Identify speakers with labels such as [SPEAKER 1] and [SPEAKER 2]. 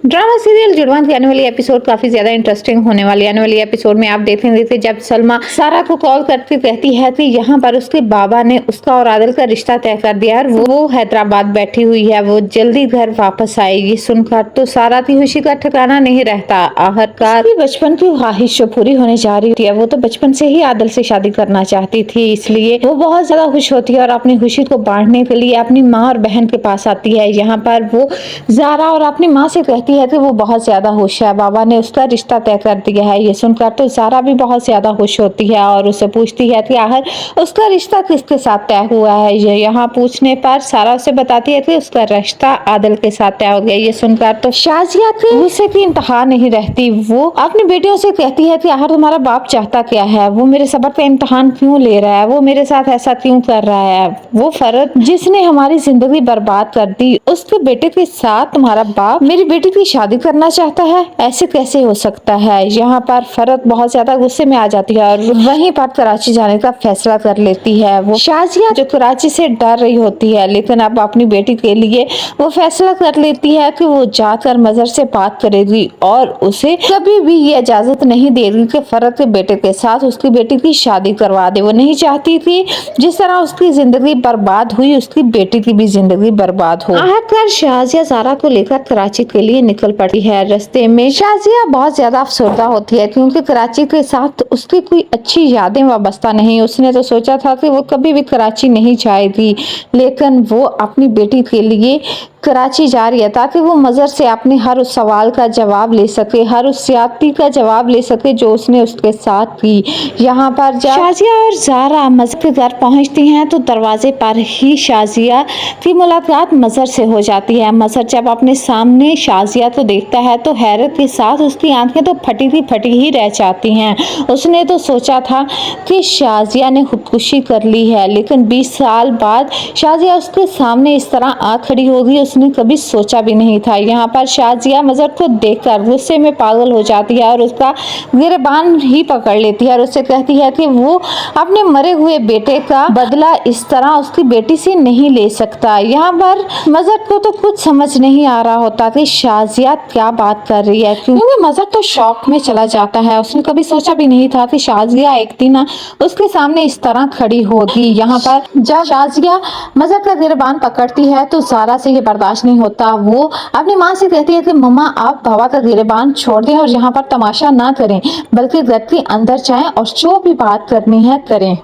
[SPEAKER 1] Drama serial जुड़वां की आने वाली एपिसोड काफी ज्यादा इंटरेस्टिंग होने वाली है। आने वाली एपिसोड में आप देखेंगे कि जब सलमा सारा को कॉल करती कहती है कि यहाँ पर उसके बाबा ने उसका और आदिल का रिश्ता तय कर दिया और वो हैदराबाद बैठी हुई है, वो जल्दी घर वापस आएगी। सुनकर तो सारा की खुशी का ठिकाना नहीं रहता। आखिरकार बचपन की ख्वाहिश जो पूरी होने जा रही थी, वो तो बचपन से ही आदिल से शादी करना चाहती थी, इसलिए वो बहुत ज्यादा खुश होती है और अपनी खुशी को बांटने के लिए अपनी माँ और बहन के पास आती है। यहाँ पर वो ज़ारा और अपनी माँ से कहती है कि वो बहुत ज्यादा खुश है, बाबा ने उसका रिश्ता तय कर दिया है। ये सुनकर तो ज़ारा भी बहुत ज्यादा खुश होती है और उसे पूछती है कि आखिर उसका रिश्ता किसके साथ तय हुआ है। ये यहाँ पूछने पर सारा उसे बताती है कि उसका रिश्ता आदिल के साथ तय हो गया। ये सुनकर तो शाजिया की गुस्से की इंतहा नहीं रहती। वो अपनी बेटियों से कहती है कि आखिर तुम्हारा बाप चाहता क्या है, वो मेरे सब्र का इम्तिहान क्यों ले रहा है, वो मेरे साथ ऐसा क्यों कर रहा है। वो फरद जिसने हमारी जिंदगी बर्बाद कर दी, उसके बेटे के साथ तुम्हारा बाप मेरी बेटी की शादी करना चाहता है, ऐसे कैसे हो सकता है। यहाँ पर फरद बहुत ज्यादा गुस्से में आ जाती है और वहीं पर कराची जाने का फैसला कर लेती है। वो शाजिया जो कराची से डर रही होती है, लेकिन अब अपनी बेटी के लिए वो फैसला कर लेती है कि वो जाकर मजहर से बात करेगी और उसे कभी भी ये इजाजत नहीं देगी कि फरद के बेटे के साथ उसकी बेटी की शादी करवा दे। वो नहीं चाहती थी जिस तरह उसकी जिंदगी बर्बाद हुई, उसकी बेटी की भी जिंदगी बर्बाद हो। आखिरकार शाजिया ज़ारा को लेकर कराची के लिए निकल पड़ती है। रास्ते में शाजिया बहुत ज्यादा अफसरदा होती है क्योंकि कराची के साथ उसकी कोई अच्छी यादें वाबस्ता नहीं। उसने तो सोचा था कि वो कभी भी कराची नहीं जाएगी, लेकिन वो अपनी बेटी के लिए कराची जा रही है ताकि वो मजहर से अपने हर उस सवाल का जवाब ले सके, हर उस ज्यादती का जवाब ले सके जो उसने उसके साथ की। यहाँ पर जब शाजिया और ज़ारा मजहर के घर पहुँचती हैं तो दरवाजे पर ही शाजिया की मुलाकात मजहर से हो जाती है। मजहर जब अपने सामने शाजिया को देखता है तो हैरत के साथ उसकी आंखें तो फटी ही रह जाती हैं। उसने तो सोचा था कि शाजिया ने खुदकुशी कर ली है, लेकिन 20 साल बाद शाजिया उसके सामने इस तरह आ खड़ी होगी उसने कभी सोचा भी नहीं था। यहाँ पर शाजिया मजहर को देखकर गुस्से में पागल हो जाती है और उसका गिरबान ही पकड़ लेती है और उससे कहती है कि वो अपने मरे हुए बेटे का बदला इस तरह उसकी बेटी से नहीं ले सकता। यहाँ पर मजहर को तो कुछ समझ नहीं आ रहा होता कि शाजिया क्या बात कर रही है, क्योंकि मजहर तो शौक में चला जाता है। उसने कभी सोचा भी नहीं था कि शाजिया एक दिन उसके सामने इस तरह खड़ी होगी। यहाँ पर जब शाजिया मजहर का गिरबान पकड़ती है तो ज़ारा से ये बर्दाश्त नहीं होता। वो अपनी माँ से कहती है कि मम्मा आप बाबा का गिरबान छोड़ दें और यहाँ पर तमाशा ना करें, बल्कि घर के अंदर जाएं और जो भी बात करनी है करें।